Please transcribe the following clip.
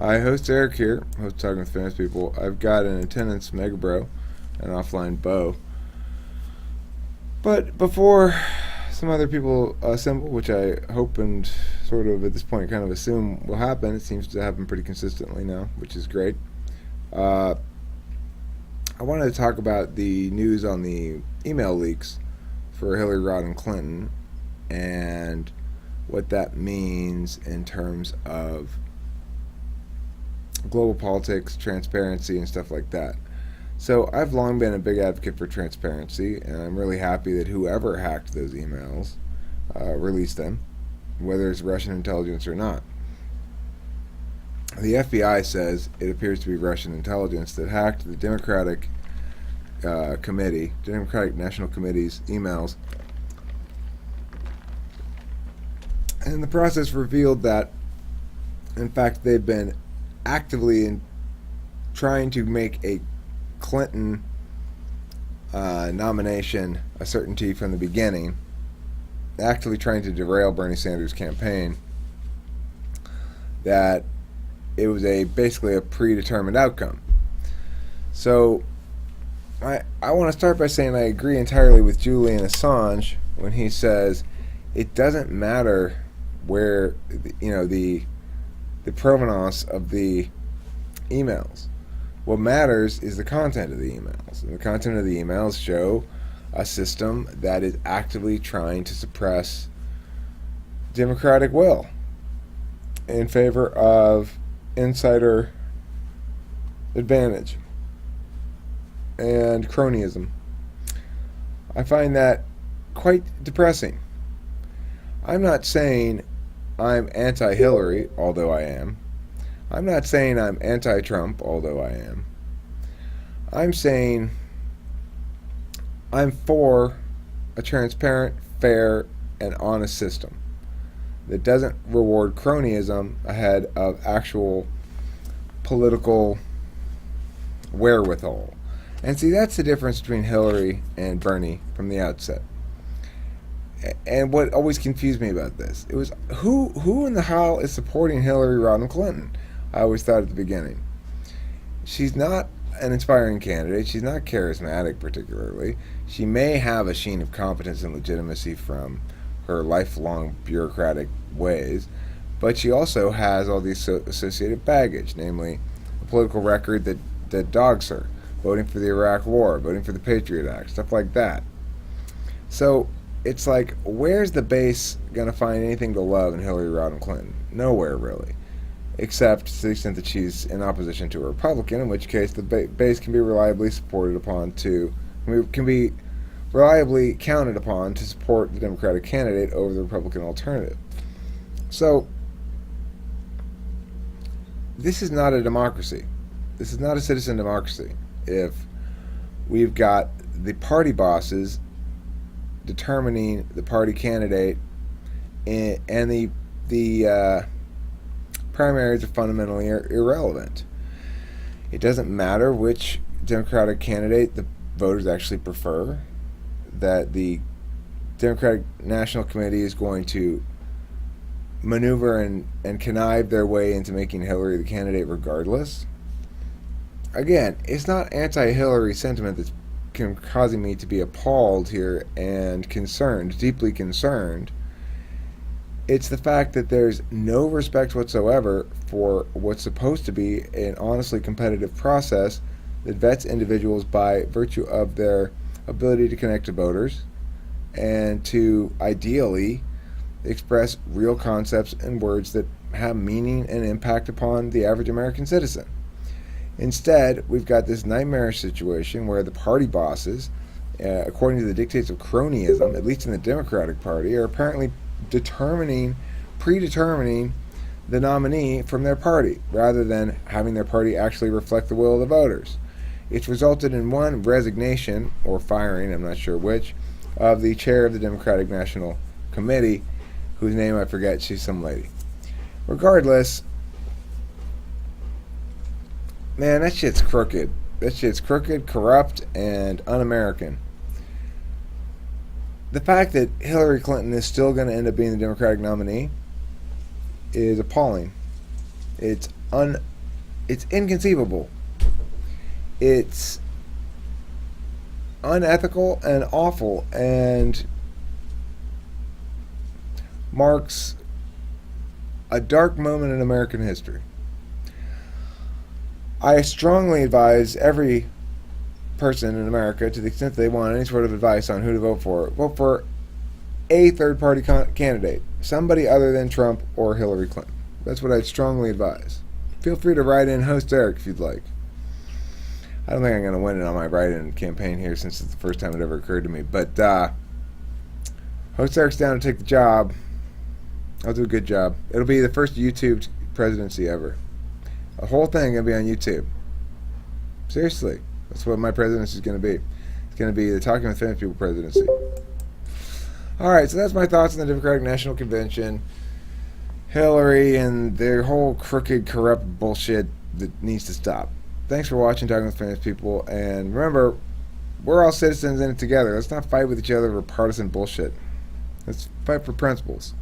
Hi, host Eric here, host Talking with Famous People. I've got an attendance Mega Bro, an offline Bo. But before some other people assemble, which I hope and sort of at this point kind of assume will happen, it seems to happen pretty consistently now, which is great. Uh, I wanted to talk about the news on the email leaks for Hillary Rodham Clinton and what that means in terms of global politics, transparency, and stuff like that. So I've long been a big advocate for transparency, and I'm really happy that whoever hacked those emails released them, whether it's Russian intelligence or not. The FBI says it appears to be Russian intelligence that hacked the Democratic Democratic National Committee's emails, and the process revealed that, in fact, they've been actively trying to make a Clinton nomination a certainty from the beginning, actively trying to derail Bernie Sanders' campaign, that it was basically a predetermined outcome. So I want to start by saying I agree entirely with Julian Assange when he says it doesn't matter where the provenance of the emails. What matters is the content of the emails. And the content of the emails show a system that is actively trying to suppress democratic will in favor of insider advantage and cronyism. I find that quite depressing. I'm not saying I'm anti-Hillary, although I am. I'm not saying I'm anti-Trump, although I am. I'm saying I'm for a transparent, fair, and honest system that doesn't reward cronyism ahead of actual political wherewithal. And see, that's the difference between Hillary and Bernie from the outset. And what always confused me about this, it was who in the hell is supporting Hillary Rodham Clinton? I always thought at the beginning. She's not an inspiring candidate. She's not charismatic particularly. She may have a sheen of competence and legitimacy from her lifelong bureaucratic ways, but she also has all the associated baggage, namely a political record that dogs her, voting for the Iraq War, voting for the Patriot Act, stuff like that. So it's like, where's the base going to find anything to love in Hillary Rodham Clinton? Nowhere, really. Except to the extent that she's in opposition to a Republican, in which case the base can be reliably can be reliably counted upon to support the Democratic candidate over the Republican alternative. So, this is not a democracy. This is not a citizen democracy if we've got the party bosses determining the party candidate, and the primaries are fundamentally irrelevant. It doesn't matter which Democratic candidate the voters actually prefer, that the Democratic National Committee is going to maneuver and connive their way into making Hillary the candidate regardless. Again, it's not anti-Hillary sentiment that's causing me to be appalled here and concerned, deeply concerned. It's the fact that there's no respect whatsoever for what's supposed to be an honestly competitive process that vets individuals by virtue of their ability to connect to voters and to ideally express real concepts and words that have meaning and impact upon the average American citizen. Instead, we've got this nightmarish situation where the party bosses, according to the dictates of cronyism, at least in the Democratic Party, are apparently predetermining the nominee from their party, rather than having their party actually reflect the will of the voters. It's resulted in one, resignation, or firing, I'm not sure which, of the chair of the Democratic National Committee, whose name I forget, she's some lady. Regardless, man, that shit's crooked. That shit's crooked, corrupt, and un-American. The fact that Hillary Clinton is still going to end up being the Democratic nominee is appalling. It's It's inconceivable. It's unethical and awful, and marks a dark moment in American history. I strongly advise every person in America, to the extent they want any sort of advice on who to vote for a third-party candidate, somebody other than Trump or Hillary Clinton. That's what I'd strongly advise. Feel free to write in Host Eric if you'd like. I don't think I'm going to win it on my write-in campaign here, since it's the first time it ever occurred to me. But Host Eric's down to take the job. I'll do a good job. It'll be the first YouTube presidency ever. The whole thing going to be on YouTube. Seriously. That's what my presidency is going to be. It's going to be the Talking with Famous People presidency. Alright, so that's my thoughts on the Democratic National Convention. Hillary and their whole crooked, corrupt bullshit that needs to stop. Thanks for watching Talking with Famous People. And remember, we're all citizens in it together. Let's not fight with each other over partisan bullshit. Let's fight for principles.